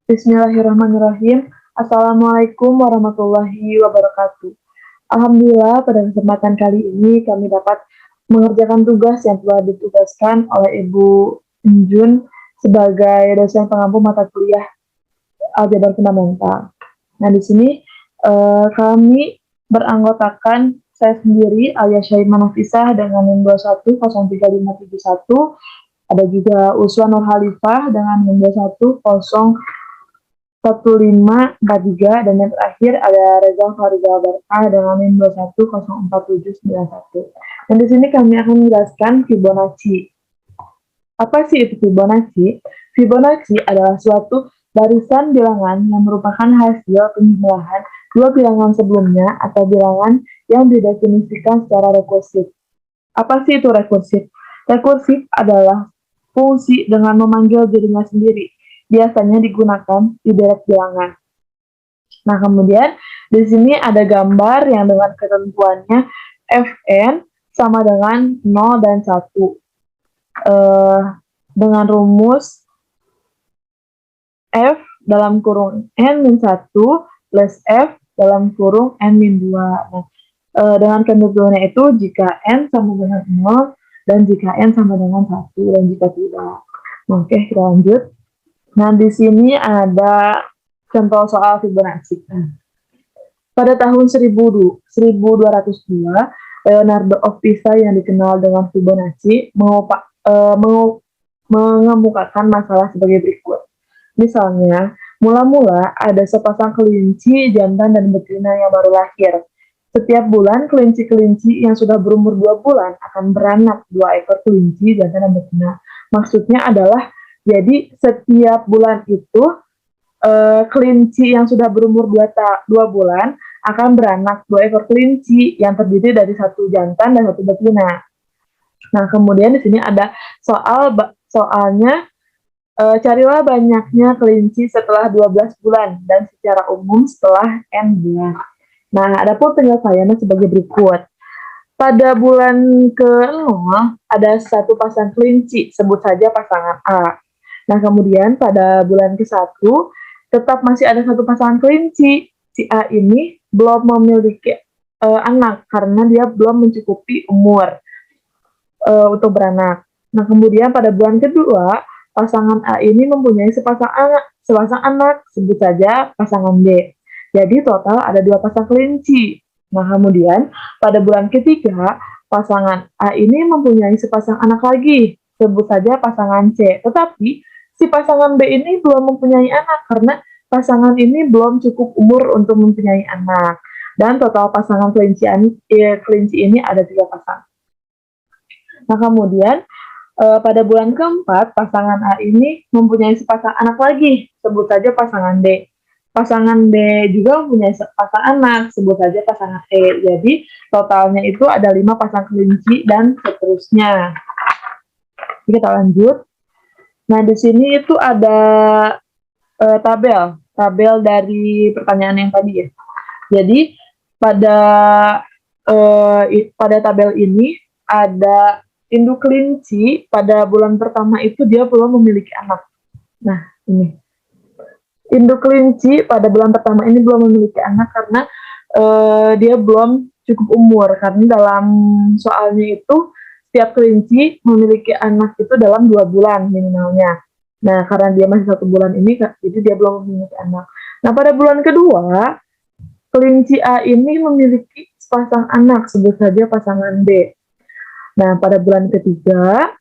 Bismillahirrahmanirrahim. Assalamualaikum warahmatullahi wabarakatuh. Alhamdulillah, pada kesempatan kali ini kami dapat mengerjakan tugas yang telah ditugaskan oleh Ibu Injun sebagai dosen pengampu mata kuliah Aljabar Fundamental. Nah, di sini kami beranggotakan saya sendiri alias Syaimah Nafisah dengan NIM 21035571. Ada juga Uswan Nur Halifah dengan NIM 211543, dan yang terakhir ada Reza Farizal Barkah dengan NIM 21047991. Dan di sini kami akan menjelaskan Fibonacci. Apa sih itu Fibonacci? Fibonacci adalah suatu barisan bilangan yang merupakan hasil penjumlahan dua bilangan sebelumnya atau bilangan yang didefinisikan secara rekursif. Apa sih itu rekursif? Rekursif adalah fungsi dengan memanggil dirinya sendiri. Biasanya digunakan di deret bilangan. Nah, kemudian di sini ada gambar yang dengan ketentuannya Fn sama dengan 0 dan 1. Dengan rumus F dalam kurung N-1 plus F dalam kurung N-2. Nah, dengan ketentuannya itu jika N sama dengan 0 dan jika N sama dengan 1 dan jika tidak. Nah, oke, kita lanjut. Nah, di sini ada contoh soal Fibonacci. Pada tahun 1202, Leonardo of Pisa yang dikenal dengan Fibonacci mengemukakan masalah sebagai berikut. Misalnya, mula-mula ada sepasang kelinci jantan dan betina yang baru lahir. Setiap bulan, kelinci-kelinci yang sudah berumur 2 bulan akan beranak 2 ekor kelinci jantan dan betina. Maksudnya adalah, jadi setiap bulan itu, kelinci yang sudah berumur 2 bulan akan beranak 2 ekor kelinci yang terdiri dari 1 jantan dan 1 betina. Nah, kemudian di sini ada soalnya, carilah banyaknya kelinci setelah 12 bulan dan secara umum setelah N bulan. Nah, adapun penyelesaiannya sebagai berikut. Pada bulan ke-0 ada 1 pasang kelinci, sebut saja pasangan A. Nah, kemudian pada bulan ke-1 tetap masih ada 1 pasangan kelinci. Si A ini belum memiliki anak karena dia belum mencukupi umur untuk beranak. Nah, kemudian pada bulan kedua, pasangan A ini mempunyai sepasang anak, sebut saja pasangan B. Jadi total ada 2 pasang kelinci. Nah, kemudian pada bulan ketiga, pasangan A ini mempunyai sepasang anak lagi, sebut saja pasangan C. Tetapi si pasangan B ini belum mempunyai anak karena pasangan ini belum cukup umur untuk mempunyai anak. Dan total pasangan kelinci ini ada 3 pasang. Nah, kemudian pada bulan keempat, pasangan A ini mempunyai sepasang anak lagi, sebut saja pasangan D. Pasangan B juga mempunyai sepasang anak, sebut saja pasangan E. Jadi, totalnya itu ada 5 pasang kelinci dan seterusnya. Kita lanjut. Nah, di sini itu ada tabel dari pertanyaan yang tadi ya. Jadi, pada tabel ini ada induk kelinci pada bulan pertama itu dia belum memiliki anak. Nah, ini. Induk kelinci pada bulan pertama ini belum memiliki anak karena dia belum cukup umur. Karena dalam soalnya itu, setiap kelinci memiliki anak itu dalam 2 bulan minimalnya. Nah, karena dia masih 1 bulan ini, jadi dia belum memiliki anak. Nah, pada bulan kedua, kelinci A ini memiliki sepasang anak, sebut saja pasangan B. Nah, pada bulan ketiga,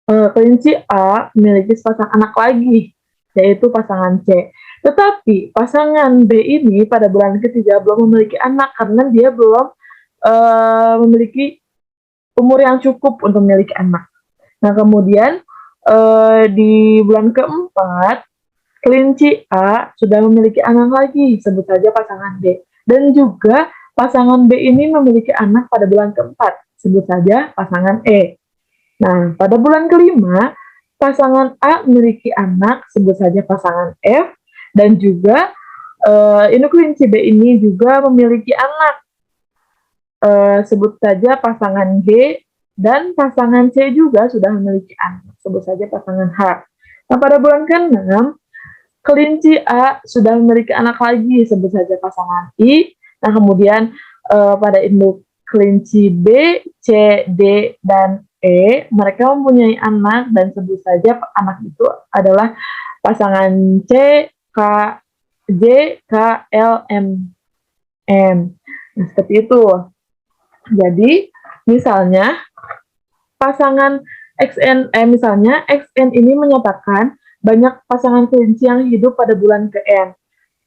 kelinci A memiliki sepasang anak lagi, yaitu pasangan C. Tetapi pasangan B ini pada bulan ketiga belum memiliki anak karena dia belum memiliki umur yang cukup untuk memiliki anak. Nah, kemudian di bulan keempat, kelinci A sudah memiliki anak lagi, sebut saja pasangan B. Dan juga pasangan B ini memiliki anak pada bulan keempat, sebut saja pasangan E. Nah, pada bulan kelima, pasangan A memiliki anak, sebut saja pasangan F, dan juga induk kelinci B ini juga memiliki anak, sebut saja pasangan G, dan pasangan C juga sudah memiliki anak, sebut saja pasangan H. Nah, pada bulan ke-6, kelinci A sudah memiliki anak lagi, sebut saja pasangan I. Nah, kemudian pada induk kelinci B, C, D, dan E, mereka mempunyai anak dan sebut saja anak itu adalah pasangan C, K, J, K, L, M, N. Nah, seperti itu. Jadi, misalnya pasangan misalnya XN ini menyatakan banyak pasangan kelinci yang hidup pada bulan ke-N.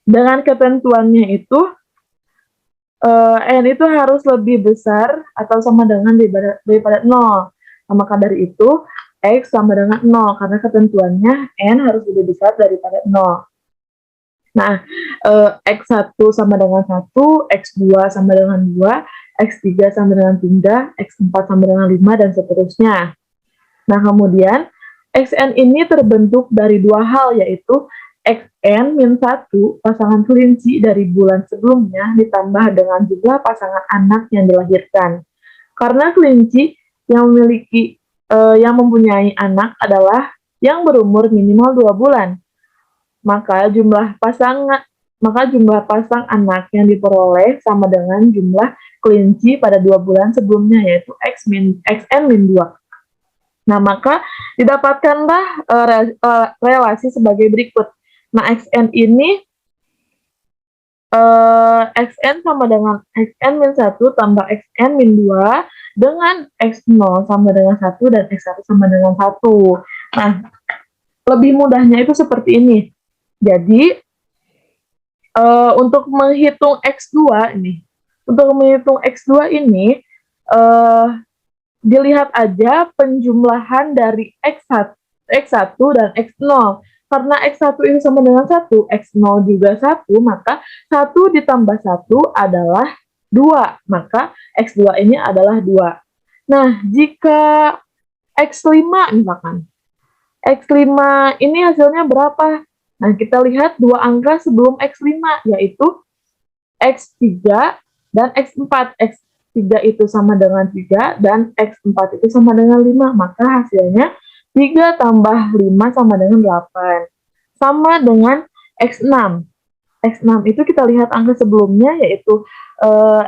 Dengan ketentuannya itu, N itu harus lebih besar atau sama dengan daripada 0. Nah, maka dari itu, X sama dengan 0, karena ketentuannya N harus lebih besar daripada 0. Nah, X1 sama dengan 1, X2 sama dengan 2, X3 sama dengan 3, X4 sama dengan 5, dan seterusnya. Nah, kemudian XN ini terbentuk dari dua hal, yaitu XN-1 pasangan kelinci dari bulan sebelumnya ditambah dengan jumlah pasangan anak yang dilahirkan. Karena kelinci yang mempunyai anak adalah yang berumur minimal 2 bulan. Maka jumlah pasang anak yang diperoleh sama dengan jumlah kelinci pada 2 bulan sebelumnya, yaitu XN-2. Nah, maka didapatkanlah relasi sebagai berikut. Nah, XN ini XN sama dengan XN-1 tambah XN-2 dengan X0 sama dengan 1 dan X1 sama dengan 1. Nah, lebih mudahnya itu seperti ini. Jadi, untuk menghitung X2 ini, dilihat aja penjumlahan dari X1 dan X0. Karena X1 itu sama dengan 1, X0 juga 1, maka 1 ditambah 1 adalah 2. Maka X2 ini adalah 2. Nah, jika X5 misalkan, X5 ini hasilnya berapa? Nah, kita lihat dua angka sebelum X5, yaitu X3 dan X4. X3 itu sama dengan 3, dan X4 itu sama dengan 5. Maka hasilnya 3 tambah 5 sama dengan 8. Sama dengan X6. X6 itu kita lihat angka sebelumnya, yaitu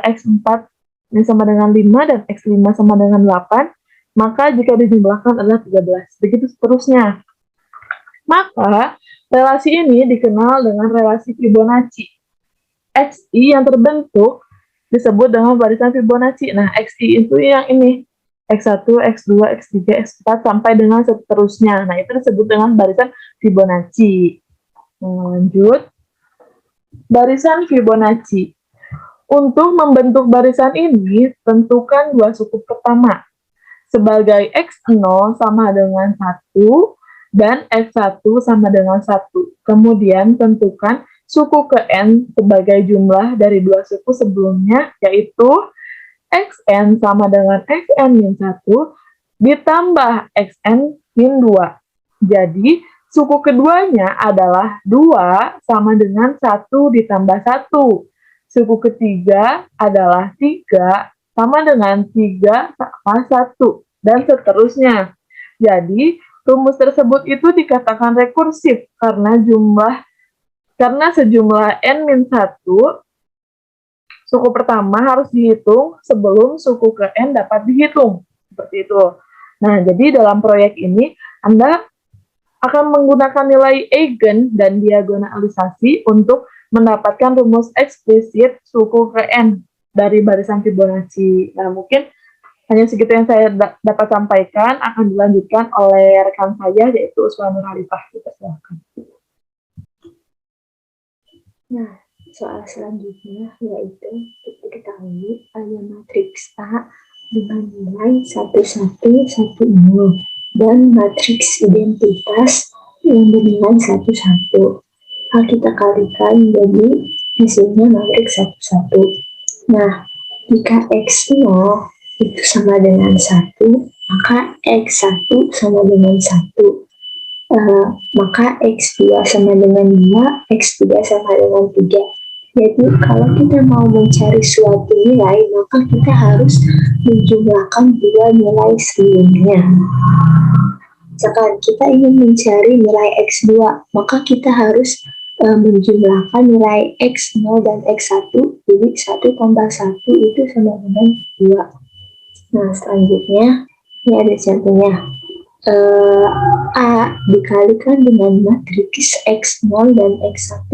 X4 ini sama dengan 5, dan X5 sama dengan 8. Maka jika dijumlahkan adalah 13. Begitu seterusnya. Maka relasi ini dikenal dengan relasi Fibonacci. XI yang terbentuk disebut dengan barisan Fibonacci. Nah, XI itu yang ini. X1, X2, X3, X4, sampai dengan seterusnya. Nah, itu disebut dengan barisan Fibonacci. Lanjut. Barisan Fibonacci. Untuk membentuk barisan ini, tentukan dua suku pertama. Sebagai X0 sama dengan 1, dan X1 sama dengan 1. Kemudian tentukan suku ke-N sebagai jumlah dari dua suku sebelumnya, yaitu Xn sama dengan Xn-1 ditambah Xn-2. Jadi, suku keduanya adalah 2 sama dengan 1 ditambah 1. Suku ketiga adalah 3 sama dengan 3 tambah 1, dan seterusnya. Jadi, rumus tersebut itu dikatakan rekursif karena sejumlah N-1 suku pertama harus dihitung sebelum suku ke-N dapat dihitung. Seperti itu. Nah, jadi dalam proyek ini, Anda akan menggunakan nilai eigen dan diagonalisasi untuk mendapatkan rumus eksplisit suku ke-N dari barisan Fibonacci. Nah, mungkin hanya segitu yang saya dapat sampaikan, akan dilanjutkan oleh rekan saya, yaitu Usman Nurhalifah. Kita silakan. Nah, soal selanjutnya yaitu kita ketahui ada matriks A dengan nilai 1, 1, 1, 0 dan matriks identitas yang bernilai 1, 1. Hal kita kalikan jadi hasilnya matriks 1, 1. Nah, jika X0 itu sama dengan 1, maka X1 sama dengan 1. Maka X2 sama dengan 2, X3 sama dengan 3. Jadi kalau kita mau mencari suatu nilai, maka kita harus menjumlahkan dua nilai sebelumnya. Misalkan kita ingin mencari nilai X2, maka kita harus menjumlahkan nilai X0 dan X1, jadi 1 tambah 1 itu sama dengan 2. Nah, selanjutnya, ini ada contohnya. A dikalikan dengan matriks X0 dan X1,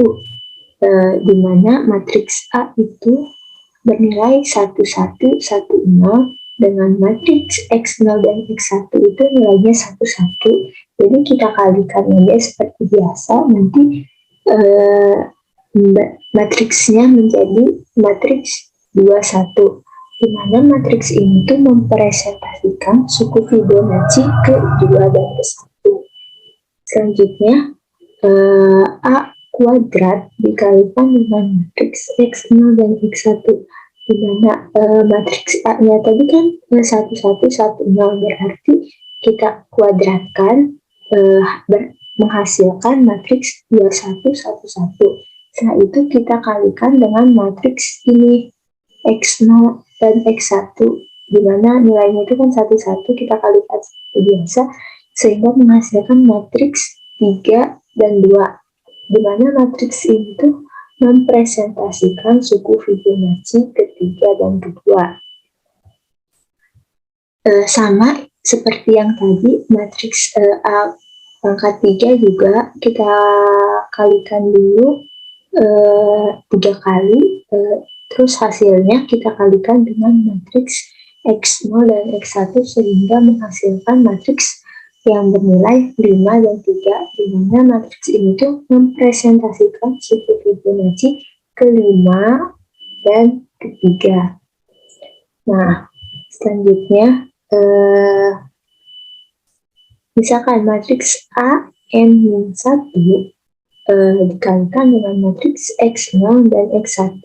di mana matriks A itu bernilai 1, 1, 1, 0, dengan matriks X0 dan X1 itu nilainya 1, 1. Jadi kita kalikan aja seperti biasa, nanti matriksnya menjadi matriks 2, 1, di mana matriks ini tuh mempresentasikan suku Fibonacci ke-2 dan ke-1. Selanjutnya, A kuadrat dikalikan dengan matriks X0 dan X1, di mana matriks A-nya tadi kan 1, 1, 1, 0, berarti kita kuadratkan menghasilkan matriks 2, 1, 1, 1. Setelah itu kita kalikan dengan matriks ini X0 dan X1, di mana nilainya itu kan 1, 1, kita kalikan seperti biasa, sehingga menghasilkan matriks 3 dan 2, di mana matriks ini tuh mempresentasikan suku Fibonacci ketiga dan kedua. Sama seperti yang tadi, matriks A pangkat 3 juga kita kalikan dulu 3 kali, terus hasilnya kita kalikan dengan matriks X0 dan X1 sehingga menghasilkan matriks yang bernilai 5 dan 3, di mana matriks ini tuh mempresentasikan suku Fibonacci ke-5 dan ke-3. Nah, selanjutnya misalkan matriks A N-1 dikalikan dengan matriks X0 dan X1,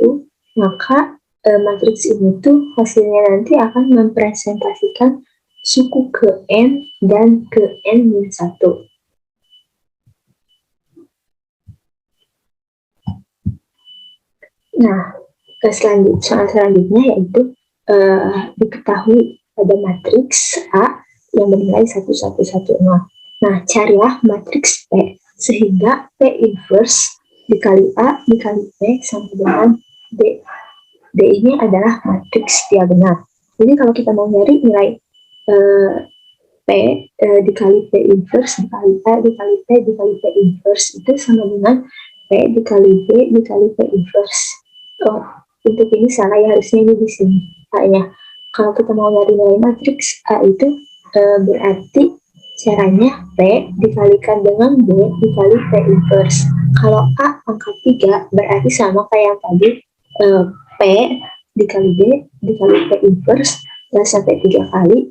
maka matriks ini tuh hasilnya nanti akan mempresentasikan suku ke N dan ke N-1. Nah, selanjutnya yaitu diketahui pada matriks A yang bernilai 1, 1, 1, 0. Nah, carilah matriks P sehingga P inverse dikali A dikali P sama dengan D. D ini adalah matriks diagonal. Jadi kalau kita mau nyari nilai P dikali P inverse dikali A dikali P dikali P inverse itu sama dengan P dikali B dikali P inverse. Oh, untuk ini salah ya, harusnya ini di sini A-nya. Kalau kita mau nyari nilai matriks A itu berarti caranya P dikalikan dengan B dikali P inverse. Kalau A pangkat 3 berarti sama kayak yang tadi, P dikali B dikali P inverse dan sampai 3 kali,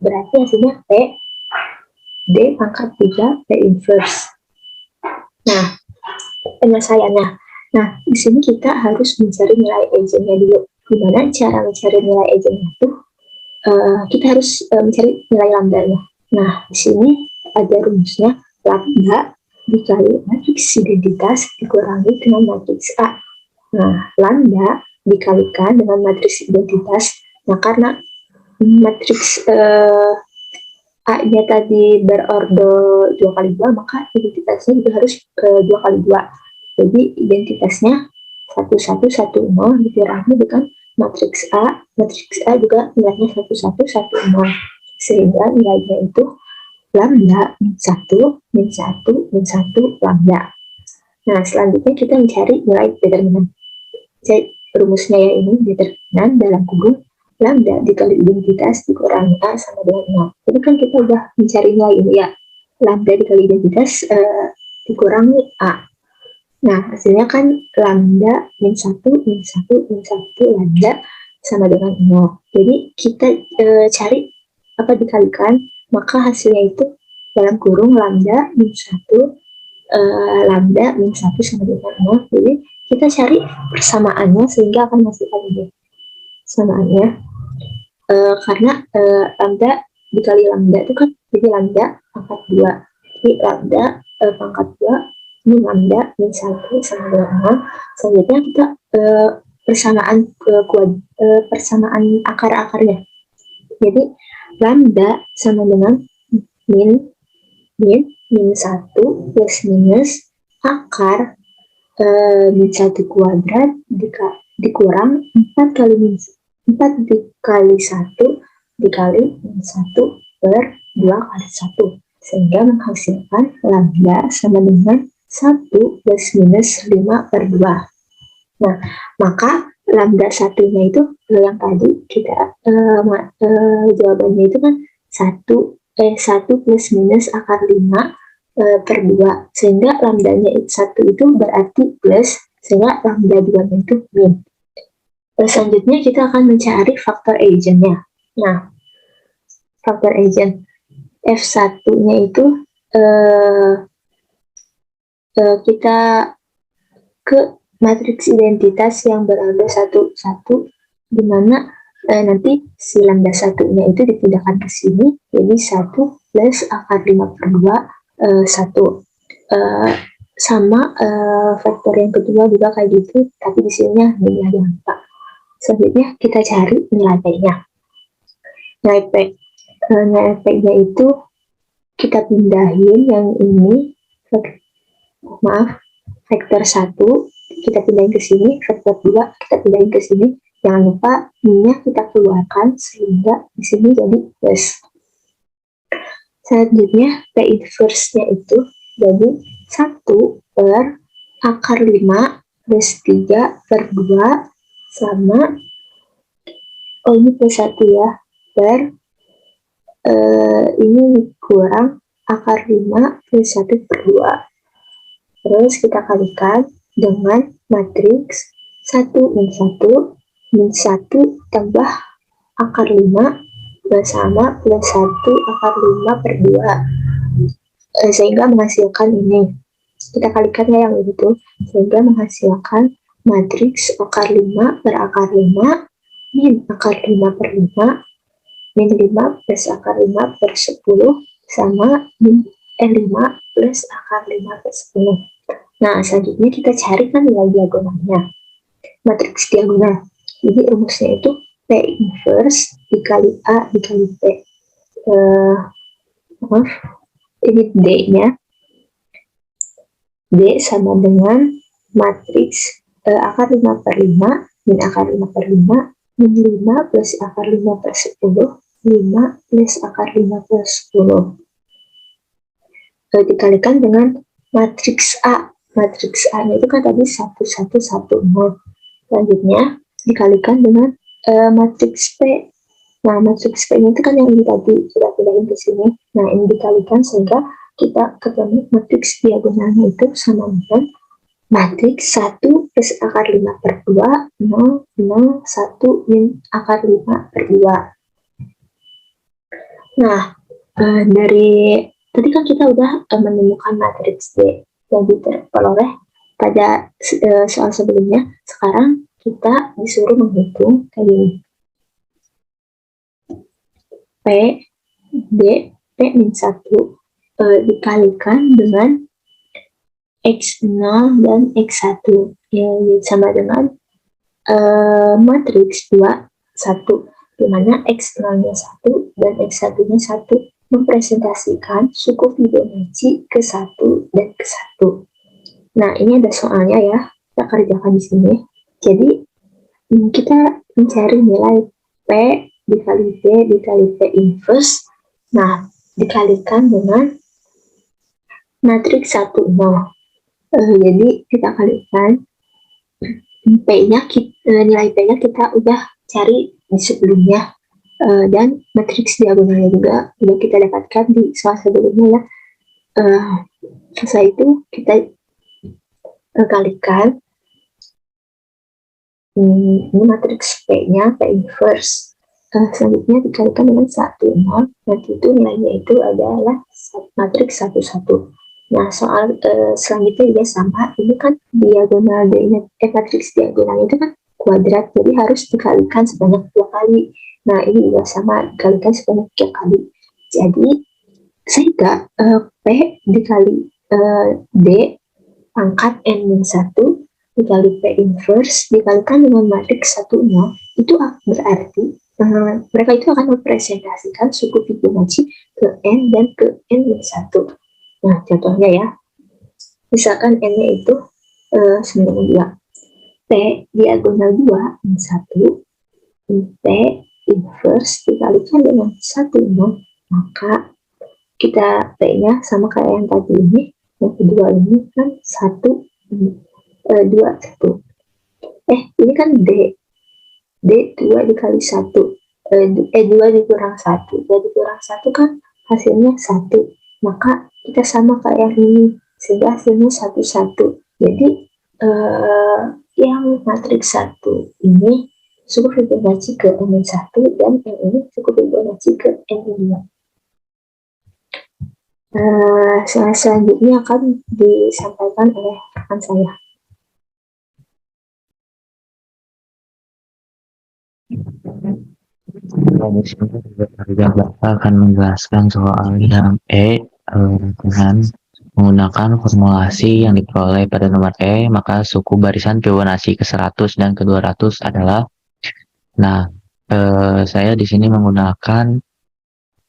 berarti hasilnya P D pangkat 3 P inverse. Nah, penyelesaiannya. Nah, di sini kita harus mencari nilai eigennya dulu. Gimana cara mencari nilai eigennya itu? Kita harus mencari nilai lambdanya. Nah, di sini ada rumusnya, lambda dikali matriks identitas dikurangi dengan matriks A. Nah, lambda dikalikan dengan matriks identitas. Nah, karena matriks A-nya tadi berorder 2 kali 2, maka identitasnya juga harus 2 kali 2. Jadi identitasnya 1, 1, 1, 0 dikurangi dengan matriks A juga nilainya 1, 1, 1, 0. Sehingga nilainya itu lambda min 1, min 1, min 1, lambda. Nah, selanjutnya kita mencari nilai determinan. Jadi rumusnya ya ini, determinan dalam kurung lambda dikali identitas dikurangi A sama dengan 0. Jadi kan kita udah mencari nilai ini ya, lambda dikali identitas dikurangi A. Nah, hasilnya kan lambda min 1, min 1, min 1, lambda sama dengan 0. Jadi kita cari apa dikalikan, maka hasilnya itu dalam kurung lambda min 1, lambda min 1 sama dengan 0. Jadi kita cari persamaannya sehingga akan menghasilkan ini. Persamaannya, karena lambda dikali lambda itu kan jadi lambda pangkat 2. Jadi lambda pangkat 2 ini lambda min 1 sama dengan 0. Selanjutnya kita persamaan akar-akarnya. Jadi lambda sama dengan min min 1 plus minus akar min 1 kuadrat dikurang 4 kali 1 dikali min 1 per 2 kali 1, sehingga menghasilkan lambda sama dengan 1 plus minus 5 per 2. Nah, maka lambda satunya itu yang tadi kita jawabannya itu kan 1 plus minus akar 5 per 2, sehingga lambdanya 1 itu berarti plus, sehingga lambda 2 itu min. Selanjutnya kita akan mencari faktor agentnya. Nah, faktor agent F1-nya itu kita ke matriks identitas yang berada 1, 1, di mana nanti si lambda 1-nya itu dipindahkan ke sini, jadi 1 plus akar 5 per 2, 1. Sama faktor yang kedua juga kayak gitu, tapi di sininya nilai yang 4. Selanjutnya kita cari nilai P-nya. Nilai P-nya itu kita pindahin yang ini, vektor 1 kita pindahin ke sini, vektor 2 kita pindahin ke sini. Jangan lupa minyak kita keluarkan sehingga di sini jadi plus. Selanjutnya P inverse-nya itu jadi 1 per akar 5 plus 3 per 2 sama, ini plus 1 ya, per ini kurang akar 5 plus 1 per 2. Terus kita kalikan dengan matriks 1 min 1 tambah akar 5 bersama plus 1 akar 5 per 2, sehingga menghasilkan ini. Kita kalikan ya yang itu, sehingga menghasilkan matriks akar 5 per akar 5 min akar 5 per 5 min 5 plus akar 5 per 10 sama min 5 plus akar 5 per 10. Nah, selanjutnya kita carikan nilai diagonalnya. Matriks diagonal. Jadi rumusnya itu P inverse dikali A dikali P. Ini D-nya. D sama dengan matriks akar 5 per 5 min akar 5 per 5 min 5 plus akar 5 per 10 5 plus akar 5 per 10 dikalikan dengan matriks A. Matriks A-nya itu kan tadi 1, 1, 1, 0. Selanjutnya dikalikan dengan matriks P. Nah, matriks P-nya itu kan yang ini tadi kita pindahin ke sini. Nah, ini dikalikan sehingga kita ketemu matriks diagonalnya itu sama dengan matriks 1 plus akar 5 per 2, 0, 0, 1 min akar 5 per 2. Nah, dari tadi kan kita udah menemukan matriks D yang diperoleh pada soal sebelumnya. Sekarang kita disuruh menghitung kayak gini. P, D, P min 1 dikalikan dengan X0 dan X1 yang sama dengan matriks 2, 1, di mana X0-nya 1 dan X1-nya 1 mempresentasikan suku Fibonacci ke 1 dan ke 1. Nah, ini ada soalnya ya, kita kerjakan di sini. Jadi, kita mencari nilai P dikali P dikali P inverse. Nah, dikalikan dengan matriks 1, 0. Jadi kita kalikan P-nya, nilai P-nya kita udah cari di sebelumnya, dan matriks diagonalnya juga udah kita dapatkan di soal sebelumnya ya. Setelah itu kita kalikan ini matriks P-nya, P inverse. Selanjutnya dikalikan dengan 1, 0. Nanti itu nilainya itu adalah matriks 1, 1. Nah, soal selanjutnya juga sama. Ini kan diagonal matriks diagonal itu kan kuadrat, jadi harus dikalikan sebanyak 2 kali. Nah, ini juga sama, dikalikan sebanyak 3 kali. Jadi, sehingga P dikali D pangkat N-1 dikali P inverse dikalikan dengan matriks 1, 0, itu berarti mereka itu akan mempresentasikan suku Fibonacci ke N dan ke N-1. Nah, contohnya ya, misalkan N-nya itu 92. P diagonal 2 min 1, P inverse dikalikan dengan 1, maka kita P-nya sama kayak yang tadi ini, yang kedua ini kan 1, 2, 1. Ini kan D 2 dikali 1, 2 dikurang 1, 2 dikurang 1 kan hasilnya 1, maka kita sama kayak yang ini, sehingga hasilnya 1, 1. Jadi yang matriks 1 ini cukup Fibonacci ke N-1, dan yang ini cukup Fibonacci ke N2. Selanjutnya akan disampaikan oleh rekan saya. Di sini juga akan menjelaskan soal yang dengan menggunakan formulasi yang diperoleh pada nomor maka suku barisan Fibonacci ke 100 dan ke 200 adalah, nah, saya di sini menggunakan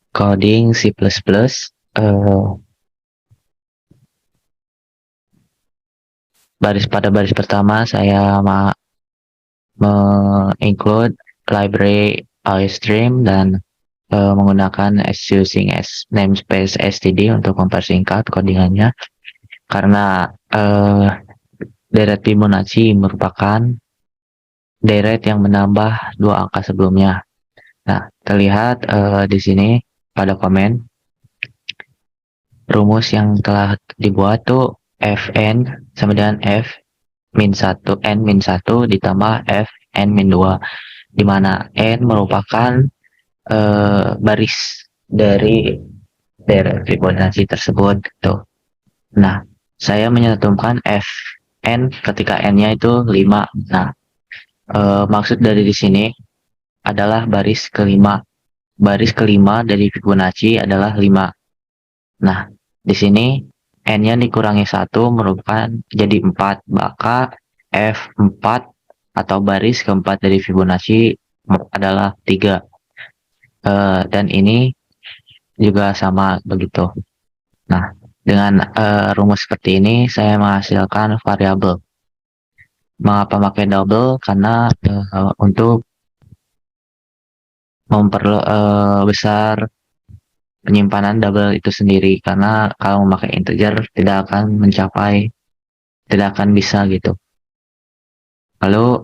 coding C++. Pada baris pertama saya include library iStream dan menggunakan using namespace std untuk mempersingkat codingannya, karena deret Fibonacci merupakan deret yang menambah dua angka sebelumnya. Nah, terlihat di sini pada komen rumus yang telah dibuat tuh Fn sama dengan F min 1 N min 1 ditambah F N min 2, di mana N merupakan baris dari deret Fibonacci tersebut tuh. Nah, saya menyantumkan Fn ketika N-nya itu 5. Nah, maksud dari di sini adalah baris kelima. Baris kelima dari Fibonacci adalah 5. Nah, di sini N-nya dikurangi 1 merupakan jadi 4, maka F4 atau baris keempat dari Fibonacci adalah 3. Dan ini juga sama begitu. Nah, dengan rumus seperti ini saya menghasilkan variabel. Mengapa pakai double? Karena untuk memperbesar penyimpanan double itu sendiri, karena kalau memakai integer tidak akan bisa gitu. Lalu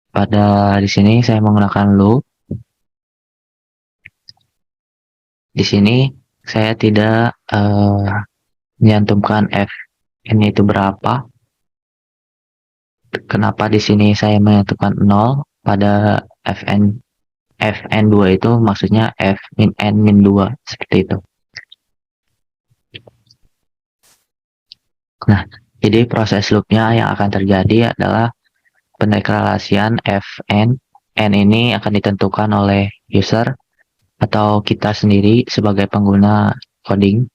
pada di sini saya menggunakan loop. Di sini saya tidak menyantumkan Fn itu berapa. Kenapa di sini saya menentukan 0 pada Fn2 itu maksudnya F min N min 2, seperti itu. Nah, jadi proses loopnya yang akan terjadi adalah pendeklarasian Fn. N ini akan ditentukan oleh user atau kita sendiri sebagai pengguna coding.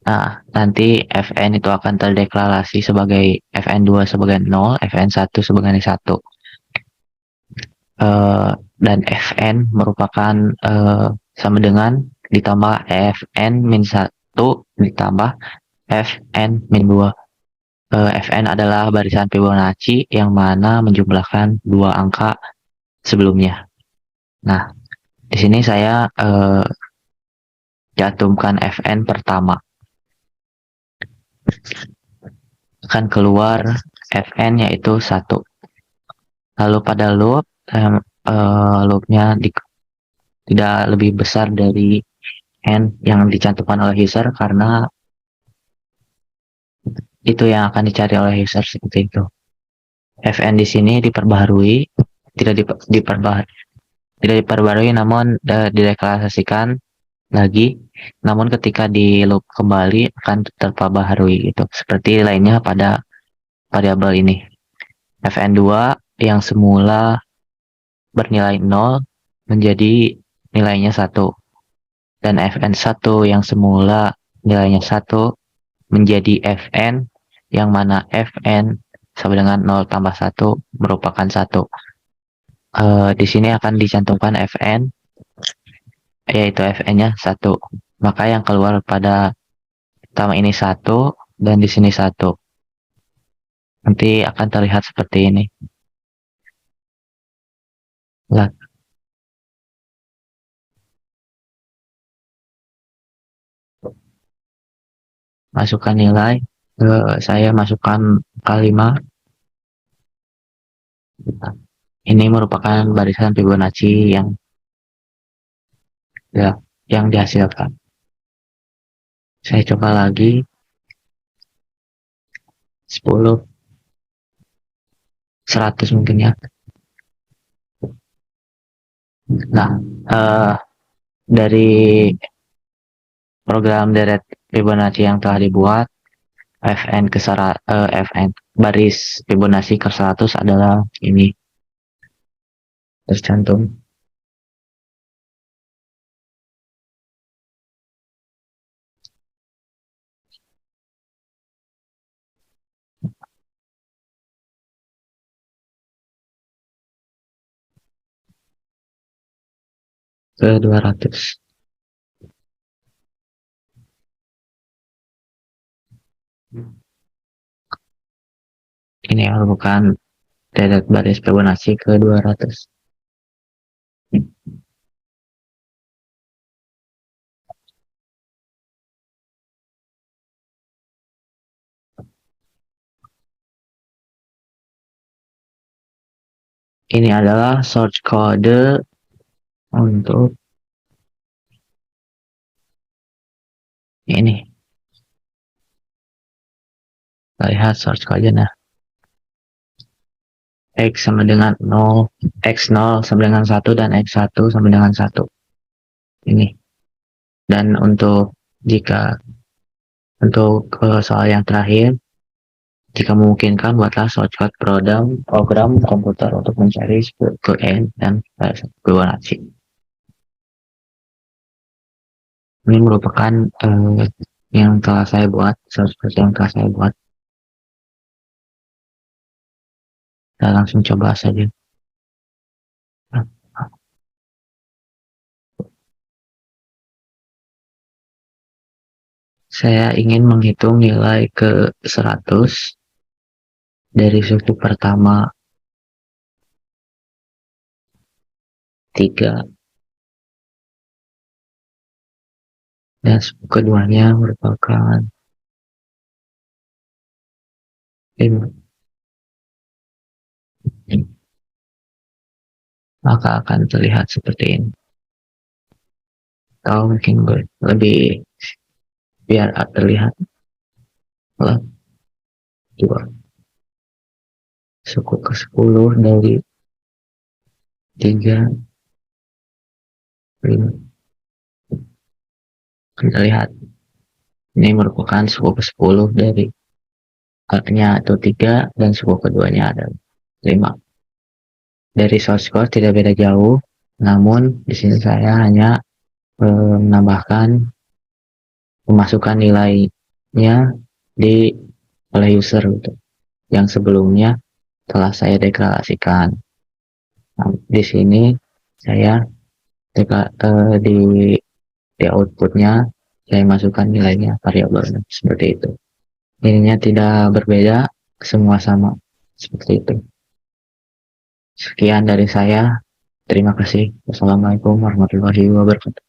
Nah, nanti Fn itu akan terdeklarasi sebagai Fn2 sebagai 0, Fn1 sebagai 1. Dan Fn merupakan sama dengan ditambah Fn min 1 ditambah Fn min 2. Fn adalah barisan Fibonacci yang mana menjumlahkan dua angka sebelumnya. Nah, di sini saya cantumkan Fn pertama. Akan keluar Fn yaitu 1. Lalu pada loop, loopnya tidak lebih besar dari N yang dicantumkan oleh user, karena itu yang akan dicari oleh user, seperti itu. Fn di sini diperbaharui, tidak diperbarui namun dideklarasikan lagi, namun ketika di loop kembali akan terperbaharui gitu, seperti lainnya pada variabel ini. Fn2 yang semula bernilai 0 menjadi nilainya 1, dan Fn1 yang semula nilainya 1 menjadi Fn yang mana Fn sama dengan 0 tambah 1 merupakan 1. Di sini akan dicantumkan Fn, yaitu Fn-nya 1. maka yang keluar pada pertama ini 1 dan di sini 1. Nanti akan terlihat seperti ini. Lihat. Masukkan nilai. Saya masukkan K5. Ini merupakan barisan Fibonacci yang dihasilkan. Saya coba lagi 10, 100 mungkin ya. Nah, dari program deret Fibonacci yang telah dibuat, Fn baris Fibonacci ke 100 adalah ini tercantum. Ke 200. Ini merupakan deret baris Fibonacci ke 200. Ini adalah source code untuk ini. Kita lihat source code-nya. X sama dengan 0, X0 sama dengan 1, dan X1 sama dengan 1. Ini. Dan untuk soal yang terakhir, jika memungkinkan, buatlah shortcut program komputer untuk mencari ke N dan Fibonacci. Ini merupakan yang telah saya buat, shortcut yang telah saya buat. Kita langsung coba saja. Saya ingin menghitung nilai ke 100 dari suku pertama 3 dan suku keduanya merupakan 5. Maka akan terlihat seperti ini. Atau mungkin lebih biar terlihat 2 suku ke 10 dari 3 5. Terlihat ini merupakan suku ke 10 dari nya atau 3 dan suku keduanya adalah 5. Dari source code tidak beda jauh, namun di sini saya hanya menambahkan memasukkan nilainya oleh user gitu, yang sebelumnya telah saya deklarasikan. Nah, di sini saya di outputnya saya masukkan nilainya, variabelnya seperti itu. Ininya tidak berbeda, semua sama seperti itu. Sekian dari saya. Terima kasih. Wassalamualaikum warahmatullahi wabarakatuh.